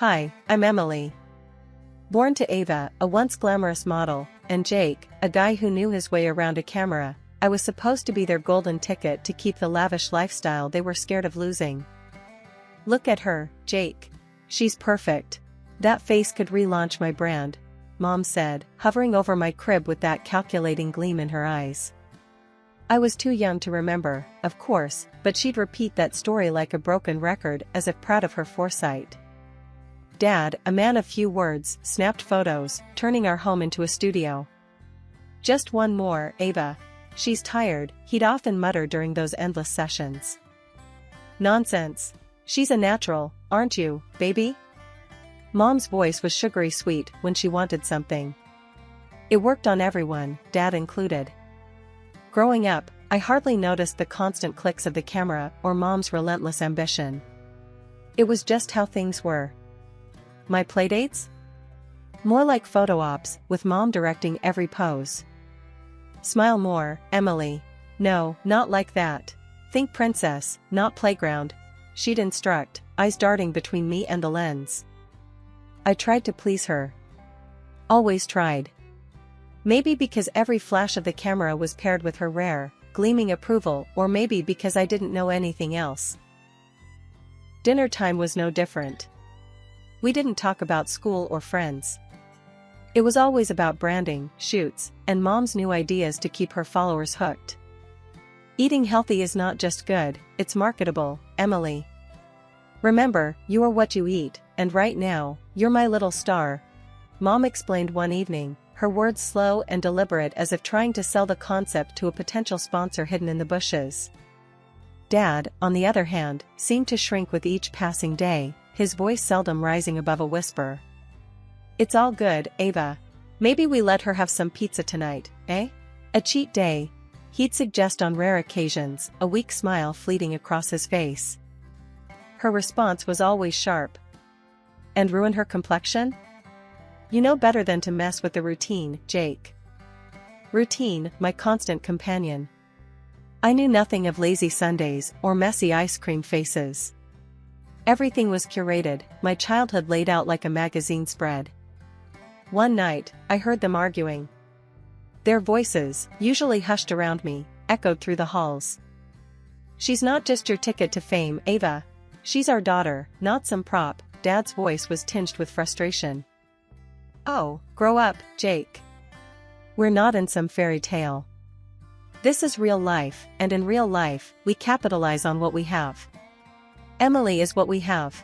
Hi, I'm Emily. Born to Ava, a once glamorous model, and Jake, a guy who knew his way around a camera, I was supposed to be their golden ticket to keep the lavish lifestyle they were scared of losing. Look at her, Jake. She's perfect. That face could relaunch my brand, Mom said, hovering over my crib with that calculating gleam in her eyes. I was too young to remember, of course, but she'd repeat that story like a broken record as if proud of her foresight. Dad, a man of few words, snapped photos, turning our home into a studio. Just one more, Ava. She's tired, he'd often mutter during those endless sessions. Nonsense. She's a natural, aren't you, baby? Mom's voice was sugary sweet when she wanted something. It worked on everyone, Dad included. Growing up, I hardly noticed the constant clicks of the camera or Mom's relentless ambition. It was just how things were. My playdates? More like photo ops, with Mom directing every pose. Smile more, Emily. No, not like that. Think princess, not playground. She'd instruct, eyes darting between me and the lens. I tried to please her. Always tried. Maybe because every flash of the camera was paired with her rare, gleaming approval, or maybe because I didn't know anything else. Dinner time was no different. We didn't talk about school or friends. It was always about branding, shoots, and Mom's new ideas to keep her followers hooked. Eating healthy is not just good, it's marketable, Emily. Remember, you are what you eat, and right now, you're my little star, Mom explained one evening, her words slow and deliberate as if trying to sell the concept to a potential sponsor hidden in the bushes. Dad, on the other hand, seemed to shrink with each passing day, his voice seldom rising above a whisper. It's all good, Ava. Maybe we let her have some pizza tonight, eh? A cheat day, he'd suggest on rare occasions, a weak smile fleeting across his face. Her response was always sharp. And ruin her complexion? You know better than to mess with the routine, Jake. Routine, my constant companion. I knew nothing of lazy Sundays or messy ice cream faces. Everything was curated, my childhood laid out like a magazine spread. One night, I heard them arguing. Their voices, usually hushed around me, echoed through the halls. She's not just your ticket to fame, Ava. She's our daughter, not some prop, Dad's voice was tinged with frustration. Oh, grow up, Jake. We're not in some fairy tale. This is real life, and in real life, we capitalize on what we have. Emily is what we have.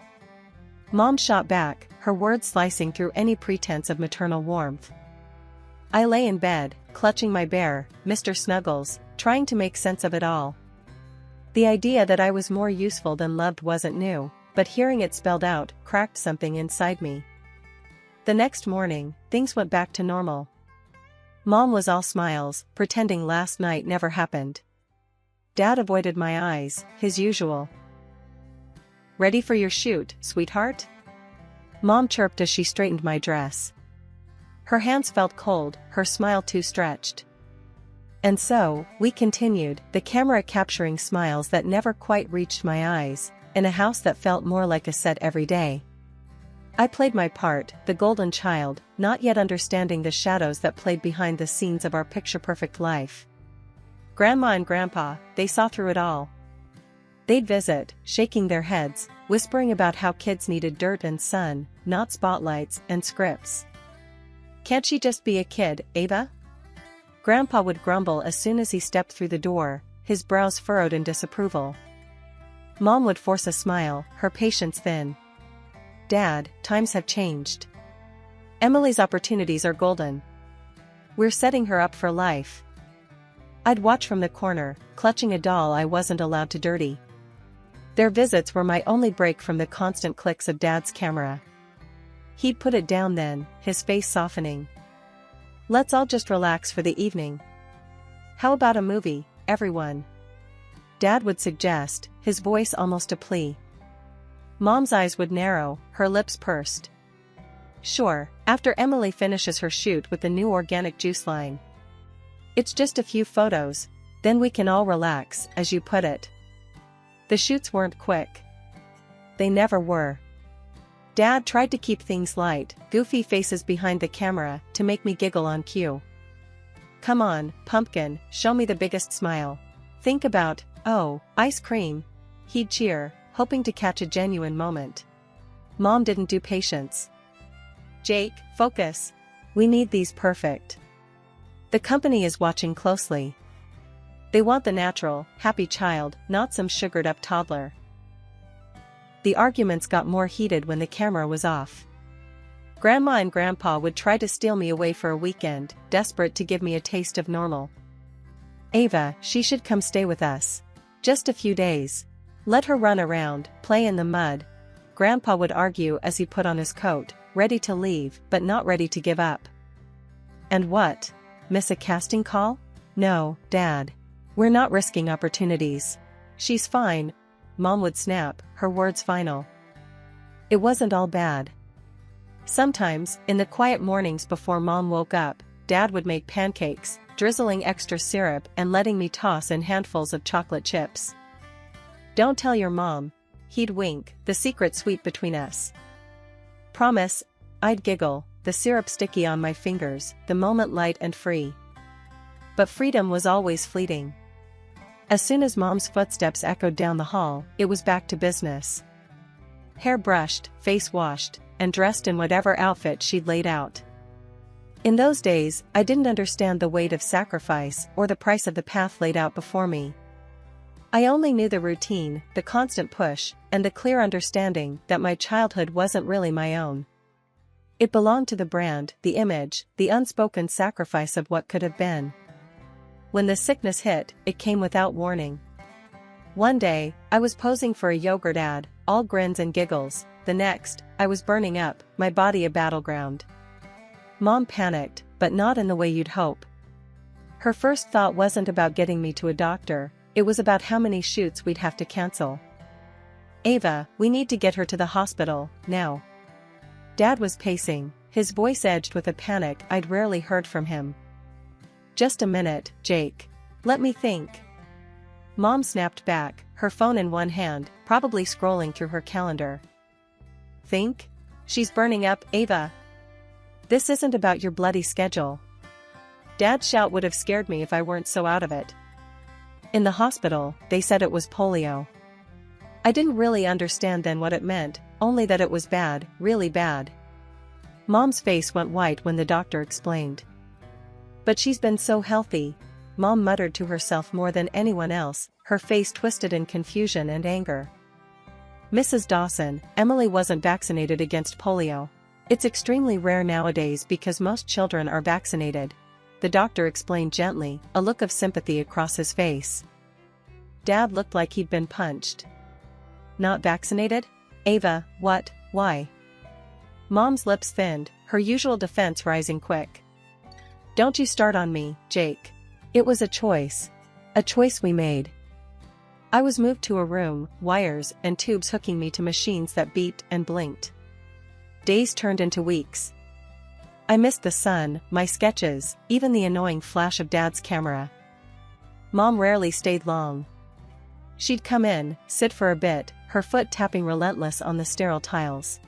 Mom shot back, her words slicing through any pretense of maternal warmth. I lay in bed, clutching my bear, Mr. Snuggles, trying to make sense of it all. The idea that I was more useful than loved wasn't new, but hearing it spelled out cracked something inside me. The next morning, things went back to normal. Mom was all smiles, pretending last night never happened. Dad avoided my eyes, his usual. Ready for your shoot, sweetheart? Mom chirped as she straightened my dress. Her hands felt cold, her smile too stretched. And so, we continued, the camera capturing smiles that never quite reached my eyes, in a house that felt more like a set every day. I played my part, the golden child, not yet understanding the shadows that played behind the scenes of our picture-perfect life. Grandma and Grandpa, they saw through it all. They'd visit, shaking their heads, whispering about how kids needed dirt and sun, not spotlights and scripts. Can't she just be a kid, Ava? Grandpa would grumble as soon as he stepped through the door, his brows furrowed in disapproval. Mom would force a smile, her patience thin. Dad, times have changed. Emily's opportunities are golden. We're setting her up for life. I'd watch from the corner, clutching a doll I wasn't allowed to dirty. Their visits were my only break from the constant clicks of Dad's camera. He'd put it down then, his face softening. Let's all just relax for the evening. How about a movie, everyone? Dad would suggest, his voice almost a plea. Mom's eyes would narrow, her lips pursed. Sure, after Emily finishes her shoot with the new organic juice line. It's just a few photos, then we can all relax, as you put it. The shoots weren't quick. They never were. Dad tried to keep things light, goofy faces behind the camera, to make me giggle on cue. Come on, pumpkin, show me the biggest smile. Think about, oh, ice cream. He'd cheer, hoping to catch a genuine moment. Mom didn't do patience. Jake, focus. We need these perfect. The company is watching closely. They want the natural, happy child, not some sugared-up toddler. The arguments got more heated when the camera was off. Grandma and Grandpa would try to steal me away for a weekend, desperate to give me a taste of normal. Ava, she should come stay with us. Just a few days. Let her run around, play in the mud. Grandpa would argue as he put on his coat, ready to leave but not ready to give up. And what? Miss a casting call? No, Dad. We're not risking opportunities. She's fine. Mom would snap, her words final. It wasn't all bad. Sometimes, in the quiet mornings before Mom woke up, Dad would make pancakes, drizzling extra syrup and letting me toss in handfuls of chocolate chips. Don't tell your mom. He'd wink, the secret sweet between us. Promise. I'd giggle, the syrup sticky on my fingers, the moment light and free. But freedom was always fleeting. As soon as Mom's footsteps echoed down the hall, it was back to business. Hair brushed, face washed, and dressed in whatever outfit she'd laid out. In those days, I didn't understand the weight of sacrifice or the price of the path laid out before me. I only knew the routine, the constant push, and the clear understanding that my childhood wasn't really my own. It belonged to the brand, the image, the unspoken sacrifice of what could have been. When the sickness hit, it came without warning. One day, I was posing for a yogurt ad, all grins and giggles. The next, I was burning up, my body a battleground. Mom panicked, but not in the way you'd hope. Her first thought wasn't about getting me to a doctor, it was about how many shoots we'd have to cancel. Ava, we need to get her to the hospital, now. Dad was pacing, his voice edged with a panic I'd rarely heard from him. Just a minute, Jake. Let me think. Mom snapped back, her phone in one hand, probably scrolling through her calendar. Think? She's burning up, Ava. This isn't about your bloody schedule. Dad's shout would have scared me if I weren't so out of it. In the hospital, they said it was polio. I didn't really understand then what it meant, only that it was bad, really bad. Mom's face went white when the doctor explained. But she's been so healthy, Mom muttered to herself more than anyone else, her face twisted in confusion and anger. Mrs. Dawson, Emily wasn't vaccinated against polio. It's extremely rare nowadays because most children are vaccinated. The doctor explained gently, a look of sympathy across his face. Dad looked like he'd been punched. Not vaccinated? Ava, what, why? Mom's lips thinned, her usual defense rising quick. Don't you start on me, Jake. It was a choice we made. I was moved to a room, wires and tubes hooking me to machines that beeped and blinked. Days turned into weeks. I missed the sun, my sketches, even the annoying flash of Dad's camera. Mom rarely stayed long. She'd come in, sit for a bit, her foot tapping relentless on the sterile tiles.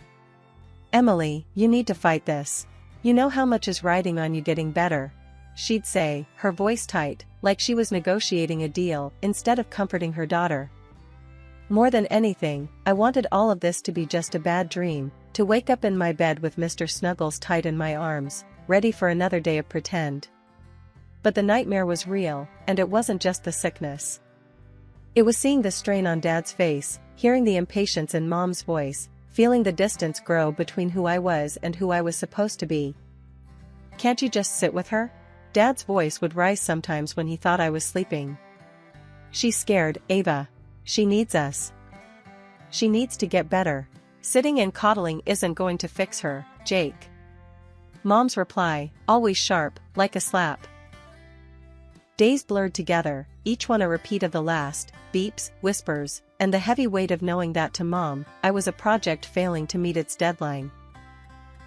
Emily, you need to fight this. You know how much is riding on you getting better, she'd say, her voice tight, like she was negotiating a deal instead of comforting her daughter. More than anything, I wanted all of this to be just a bad dream, to wake up in my bed with Mr. Snuggles tight in my arms, ready for another day of pretend. But the nightmare was real, and it wasn't just the sickness. It was seeing the strain on Dad's face, hearing the impatience in Mom's voice, feeling the distance grow between who I was and who I was supposed to be. Can't you just sit with her? Dad's voice would rise sometimes when he thought I was sleeping. She's scared, Ava. She needs us. She needs to get better. Sitting and coddling isn't going to fix her, Jake. Mom's reply, always sharp, like a slap. Days blurred together, each one a repeat of the last, beeps, whispers, and the heavy weight of knowing that to Mom, I was a project failing to meet its deadline.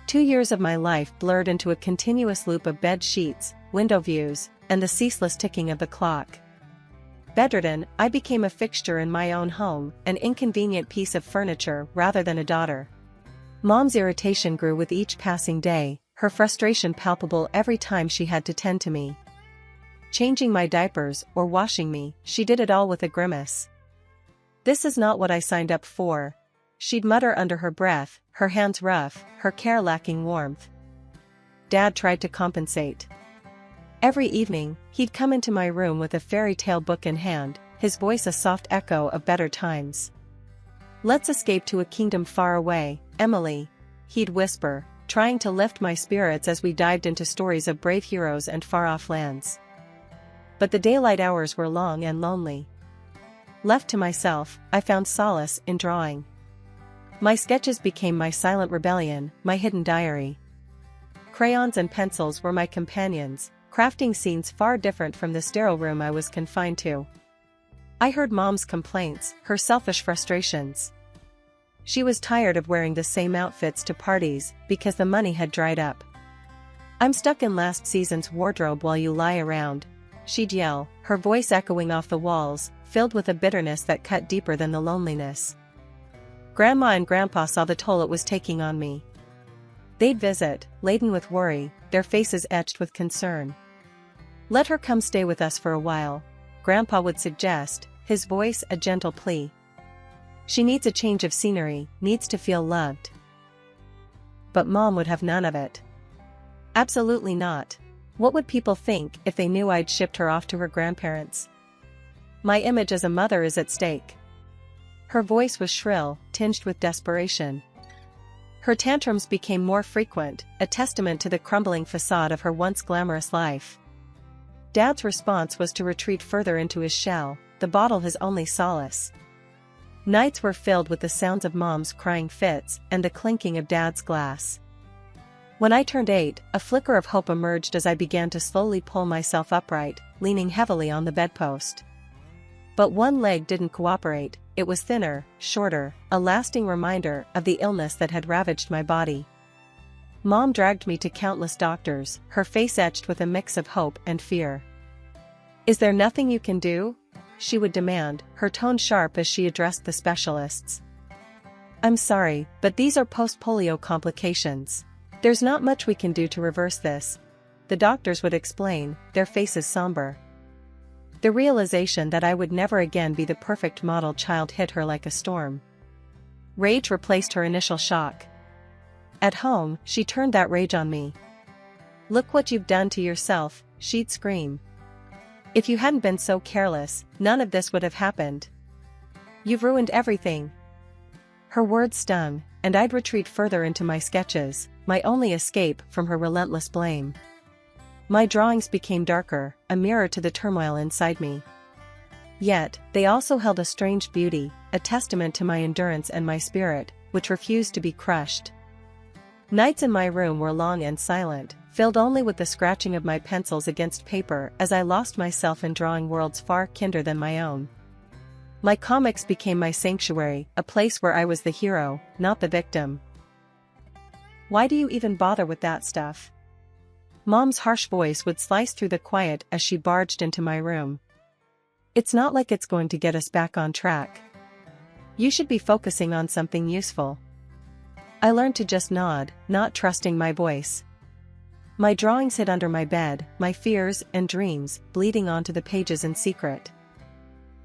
2 years of my life blurred into a continuous loop of bed sheets, window views, and the ceaseless ticking of the clock. Bedridden, I became a fixture in my own home, an inconvenient piece of furniture rather than a daughter. Mom's irritation grew with each passing day, her frustration palpable every time she had to tend to me. Changing my diapers or washing me, she did it all with a grimace. "This is not what I signed up for," she'd mutter under her breath, her hands rough, her care lacking warmth. Dad tried to compensate. Every evening, he'd come into my room with a fairy tale book in hand, his voice a soft echo of better times. "Let's escape to a kingdom far away, Emily," he'd whisper, trying to lift my spirits as we dived into stories of brave heroes and far-off lands. But the daylight hours were long and lonely. Left to myself, I found solace in drawing. My sketches became my silent rebellion, my hidden diary. Crayons and pencils were my companions, crafting scenes far different from the sterile room I was confined to. I heard Mom's complaints, her selfish frustrations. She was tired of wearing the same outfits to parties because the money had dried up. "I'm stuck in last season's wardrobe while you lie around," she'd yell, her voice echoing off the walls, filled with a bitterness that cut deeper than the loneliness. Grandma and Grandpa saw the toll it was taking on me. They'd visit, laden with worry, their faces etched with concern. "Let her come stay with us for a while," Grandpa would suggest, his voice a gentle plea. "She needs a change of scenery, needs to feel loved." But Mom would have none of it. Absolutely not. What would people think if they knew I'd shipped her off to her grandparents? My image as a mother is at stake. Her voice was shrill, tinged with desperation. Her tantrums became more frequent, a testament to the crumbling facade of her once glamorous life. Dad's response was to retreat further into his shell, the bottle his only solace. Nights were filled with the sounds of Mom's crying fits and the clinking of Dad's glass. When I turned 8, a flicker of hope emerged as I began to slowly pull myself upright, leaning heavily on the bedpost. But one leg didn't cooperate, it was thinner, shorter, a lasting reminder of the illness that had ravaged my body. Mom dragged me to countless doctors, her face etched with a mix of hope and fear. "Is there nothing you can do?" she would demand, her tone sharp as she addressed the specialists. "I'm sorry, but these are post-polio complications. There's not much we can do to reverse this," the doctors would explain, their faces somber. The realization that I would never again be the perfect model child hit her like a storm. Rage replaced her initial shock. At home, she turned that rage on me. "Look what you've done to yourself," she'd scream. "If you hadn't been so careless, none of this would have happened. You've ruined everything." Her words stung, and I'd retreat further into my sketches, my only escape from her relentless blame. My drawings became darker, a mirror to the turmoil inside me. Yet, they also held a strange beauty, a testament to my endurance and my spirit, which refused to be crushed. Nights in my room were long and silent, filled only with the scratching of my pencils against paper as I lost myself in drawing worlds far kinder than my own. My comics became my sanctuary, a place where I was the hero, not the victim. "Why do you even bother with that stuff?" Mom's harsh voice would slice through the quiet as she barged into my room. "It's not like it's going to get us back on track. You should be focusing on something useful." I learned to just nod, not trusting my voice. My drawings hid under my bed, my fears and dreams bleeding onto the pages in secret.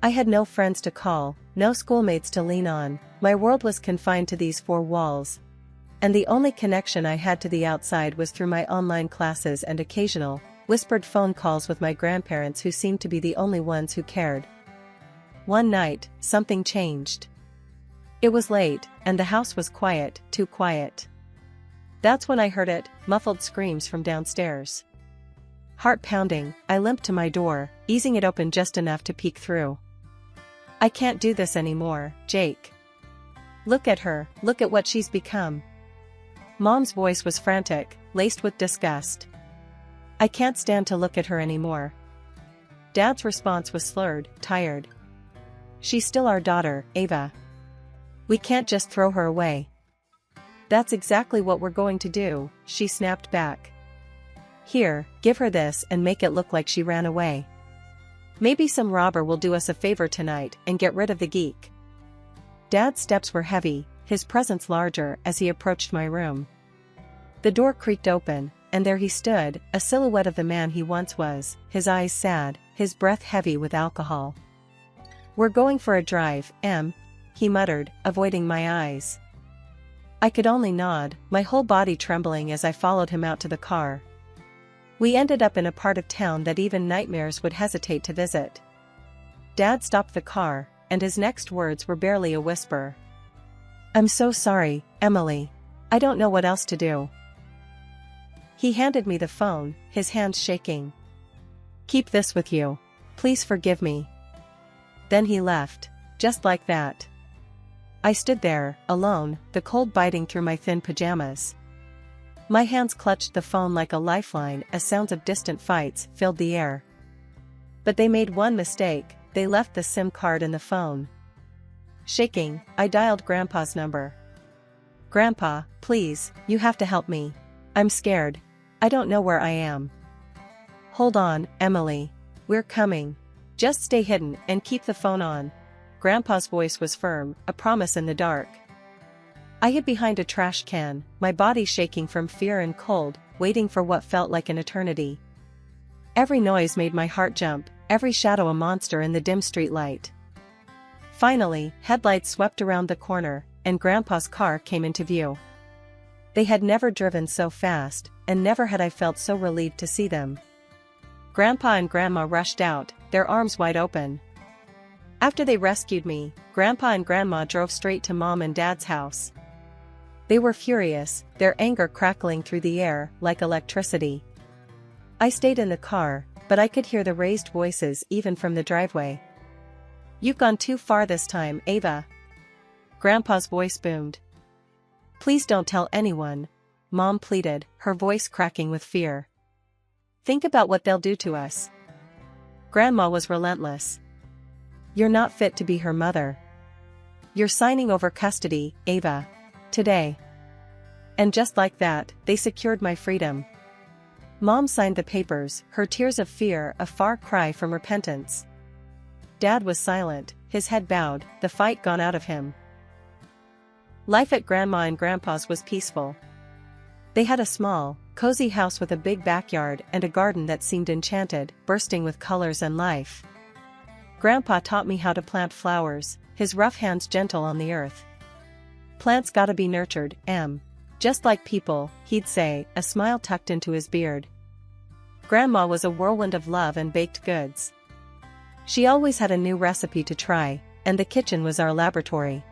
I had no friends to call, no schoolmates to lean on, my world was confined to these 4 walls. And the only connection I had to the outside was through my online classes and occasional, whispered phone calls with my grandparents who seemed to be the only ones who cared. One night, something changed. It was late, and the house was quiet, too quiet. That's when I heard it, muffled screams from downstairs. Heart pounding, I limped to my door, easing it open just enough to peek through. "I can't do this anymore, Jake. Look at her, look at what she's become." Mom's voice was frantic, laced with disgust. "I can't stand to look at her anymore." Dad's response was slurred, tired. "She's still our daughter, Ava. We can't just throw her away." "That's exactly what we're going to do," she snapped back. "Here, give her this and make it look like she ran away. Maybe some robber will do us a favor tonight and get rid of the geek." Dad's steps were heavy, his presence larger as he approached my room. The door creaked open, and there he stood, a silhouette of the man he once was, his eyes sad, his breath heavy with alcohol. "We're going for a drive, Em," he muttered, avoiding my eyes. I could only nod, my whole body trembling as I followed him out to the car. We ended up in a part of town that even nightmares would hesitate to visit. Dad stopped the car, and his next words were barely a whisper. "I'm so sorry, Emily. I don't know what else to do." He handed me the phone, his hands shaking. "Keep this with you. Please forgive me." Then he left, just like that. I stood there, alone, the cold biting through my thin pajamas. My hands clutched the phone like a lifeline as sounds of distant fights filled the air. But they made one mistake, they left the SIM card in the phone. Shaking, I dialed Grandpa's number. "Grandpa, please, you have to help me. I'm scared. I don't know where I am." "Hold on, Emily. We're coming. Just stay hidden and keep the phone on." Grandpa's voice was firm, a promise in the dark. I hid behind a trash can, my body shaking from fear and cold, waiting for what felt like an eternity. Every noise made my heart jump, every shadow a monster in the dim street light. Finally, headlights swept around the corner, and Grandpa's car came into view. They had never driven so fast, and never had I felt so relieved to see them. Grandpa and Grandma rushed out, their arms wide open. After they rescued me, Grandpa and Grandma drove straight to Mom and Dad's house. They were furious, their anger crackling through the air like electricity. I stayed in the car, but I could hear the raised voices even from the driveway. "You've gone too far this time, Ava." Grandpa's voice boomed. "Please don't tell anyone," Mom pleaded, her voice cracking with fear. "Think about what they'll do to us." Grandma was relentless. "You're not fit to be her mother. You're signing over custody, Ava. Today." And just like that, they secured my freedom. Mom signed the papers, her tears of fear a far cry from repentance. Dad was silent, his head bowed, the fight gone out of him. Life at Grandma and Grandpa's was peaceful. They had a small, cozy house with a big backyard and a garden that seemed enchanted, bursting with colors and life. Grandpa taught me how to plant flowers, his rough hands gentle on the earth. "Plants gotta be nurtured, Em. Just like people," he'd say, a smile tucked into his beard. Grandma was a whirlwind of love and baked goods. She always had a new recipe to try, and the kitchen was our laboratory.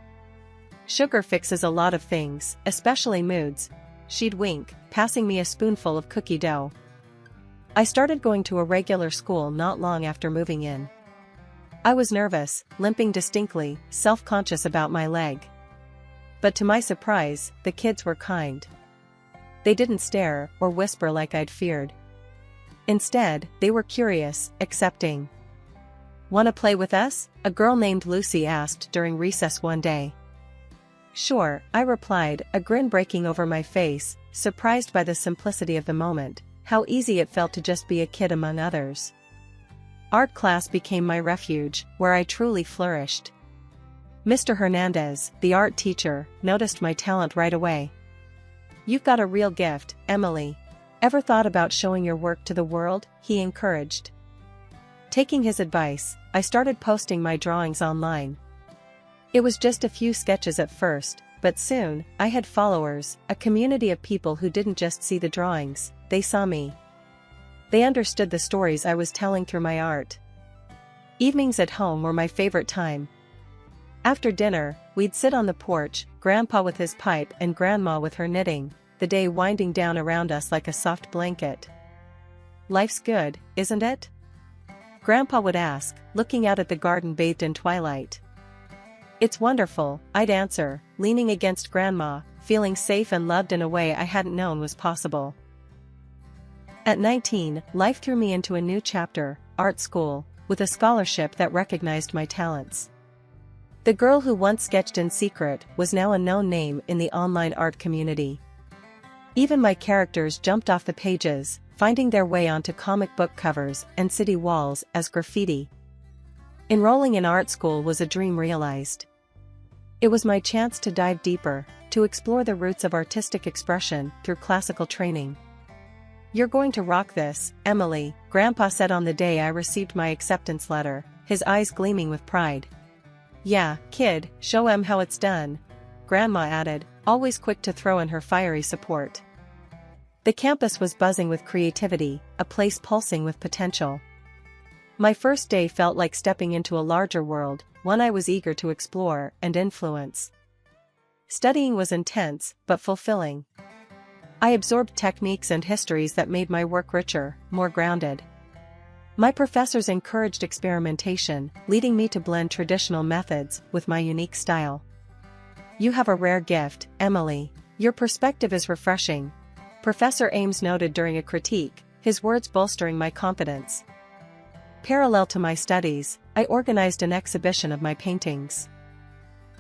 "Sugar fixes a lot of things, especially moods," she'd wink, passing me a spoonful of cookie dough. I started going to a regular school not long after moving in. I was nervous, limping distinctly, self-conscious about my leg. But to my surprise, the kids were kind. They didn't stare or whisper like I'd feared. Instead, they were curious, accepting. "Wanna play with us?" a girl named Lucy asked during recess one day. "Sure," I replied, a grin breaking over my face, surprised by the simplicity of the moment, how easy it felt to just be a kid among others. Art class became my refuge, where I truly flourished. Mr. Hernandez, the art teacher, noticed my talent right away. "You've got a real gift, Emily. Ever thought about showing your work to the world?" he encouraged. Taking his advice, I started posting my drawings online. It was just a few sketches at first, but soon, I had followers, a community of people who didn't just see the drawings, they saw me. They understood the stories I was telling through my art. Evenings at home were my favorite time. After dinner, we'd sit on the porch, Grandpa with his pipe and Grandma with her knitting, the day winding down around us like a soft blanket. "Life's good, isn't it?" Grandpa would ask, looking out at the garden bathed in twilight. "It's wonderful," I'd answer, leaning against Grandma, feeling safe and loved in a way I hadn't known was possible. At 19, life threw me into a new chapter, art school, with a scholarship that recognized my talents. The girl who once sketched in secret was now a known name in the online art community. Even my characters jumped off the pages, finding their way onto comic book covers and city walls as graffiti. Enrolling in art school was a dream realized. It was my chance to dive deeper, to explore the roots of artistic expression through classical training. "You're going to rock this, Emily," Grandpa said on the day I received my acceptance letter, his eyes gleaming with pride. "Yeah, kid, show 'em how it's done," Grandma added, always quick to throw in her fiery support. The campus was buzzing with creativity, a place pulsing with potential. My first day felt like stepping into a larger world, one I was eager to explore and influence. Studying was intense, but fulfilling. I absorbed techniques and histories that made my work richer, more grounded. My professors encouraged experimentation, leading me to blend traditional methods with my unique style. "You have a rare gift, Emily. Your perspective is refreshing," Professor Ames noted during a critique, his words bolstering my confidence. Parallel to my studies, I organized an exhibition of my paintings.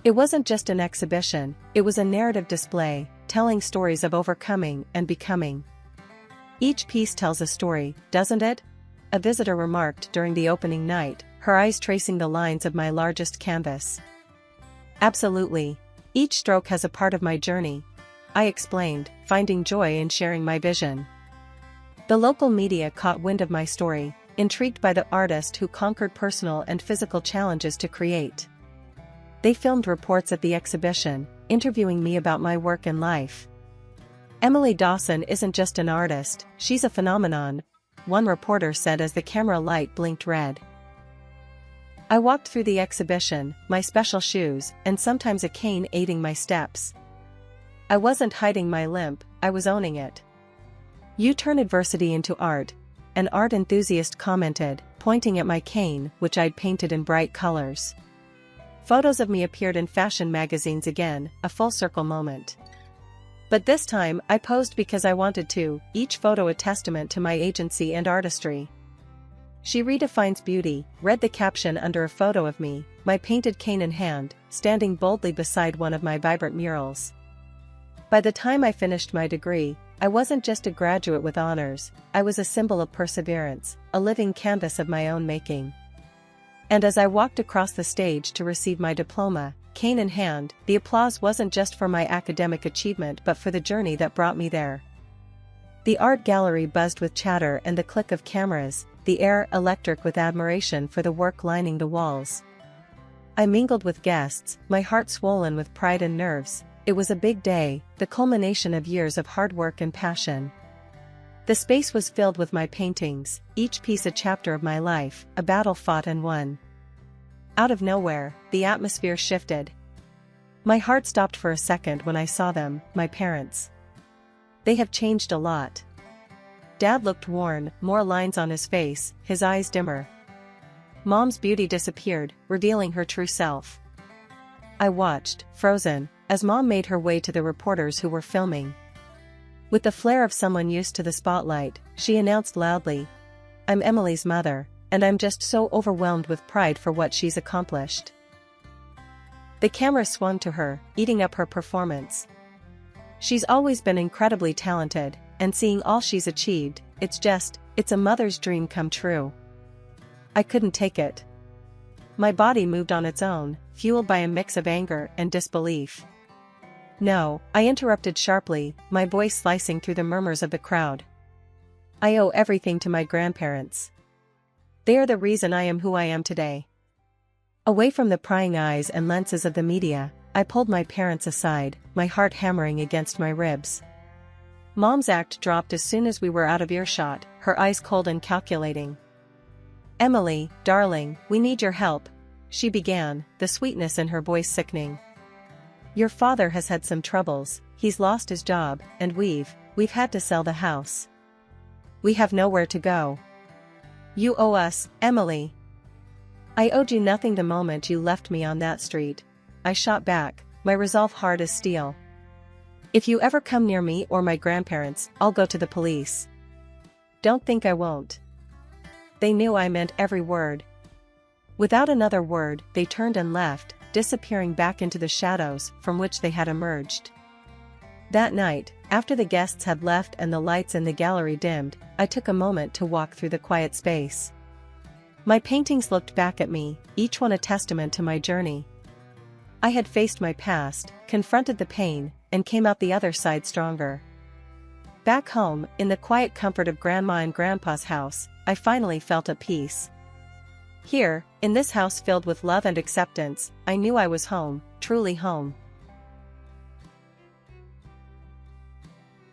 It wasn't just an exhibition, it was a narrative display, telling stories of overcoming and becoming. "Each piece tells a story, doesn't it?" a visitor remarked during the opening night, her eyes tracing the lines of my largest canvas. "Absolutely. Each stroke has a part of my journey," I explained, finding joy in sharing my vision. The local media caught wind of my story, intrigued by the artist who conquered personal and physical challenges to create. They filmed reports at the exhibition, interviewing me about my work and life. "Emily Dawson isn't just an artist, she's a phenomenon," one reporter said as the camera light blinked red. I walked through the exhibition, my special shoes, and sometimes a cane aiding my steps. I wasn't hiding my limp, I was owning it. "You turn adversity into art," an art enthusiast commented, pointing at my cane, which I'd painted in bright colors. Photos of me appeared in fashion magazines again, a full-circle moment. But this time, I posed because I wanted to, each photo a testament to my agency and artistry. "She redefines beauty," read the caption under a photo of me, my painted cane in hand, standing boldly beside one of my vibrant murals. By the time I finished my degree, I wasn't just a graduate with honors, I was a symbol of perseverance, a living canvas of my own making. And as I walked across the stage to receive my diploma, cane in hand, the applause wasn't just for my academic achievement but for the journey that brought me there. The art gallery buzzed with chatter and the click of cameras, the air electric with admiration for the work lining the walls. I mingled with guests, my heart swollen with pride and nerves. It was a big day, the culmination of years of hard work and passion. The space was filled with my paintings, each piece a chapter of my life, a battle fought and won. Out of nowhere, the atmosphere shifted. My heart stopped for a second when I saw them, my parents. They have changed a lot. Dad looked worn, more lines on his face, his eyes dimmer. Mom's beauty disappeared, revealing her true self. I watched, frozen, as Mom made her way to the reporters who were filming. With the flair of someone used to the spotlight, she announced loudly, "I'm Emily's mother, and I'm just so overwhelmed with pride for what she's accomplished." The camera swung to her, eating up her performance. She's always been incredibly talented, and seeing all she's achieved, it's a mother's dream come true. I couldn't take it. My body moved on its own, fueled by a mix of anger and disbelief. "No," I interrupted sharply, my voice slicing through the murmurs of the crowd. "I owe everything to my grandparents. They are the reason I am who I am today." Away from the prying eyes and lenses of the media, I pulled my parents aside, my heart hammering against my ribs. Mom's act dropped as soon as we were out of earshot, her eyes cold and calculating. "Emily, darling, we need your help," she began, the sweetness in her voice sickening. "Your father has had some troubles, he's lost his job, and we've had to sell the house. We have nowhere to go. You owe us, Emily." "I owed you nothing the moment you left me on that street," I shot back, my resolve hard as steel. "If you ever come near me or my grandparents, I'll go to the police." "Don't think I won't." They knew I meant every word. Without another word, they turned and left, disappearing back into the shadows from which they had emerged. That night, after the guests had left and the lights in the gallery dimmed, I took a moment to walk through the quiet space. My paintings looked back at me, each one a testament to my journey. I had faced my past, confronted the pain, and came out the other side stronger. Back home, in the quiet comfort of Grandma and Grandpa's house, I finally felt at peace. Here, in this house filled with love and acceptance, I knew I was home, truly home.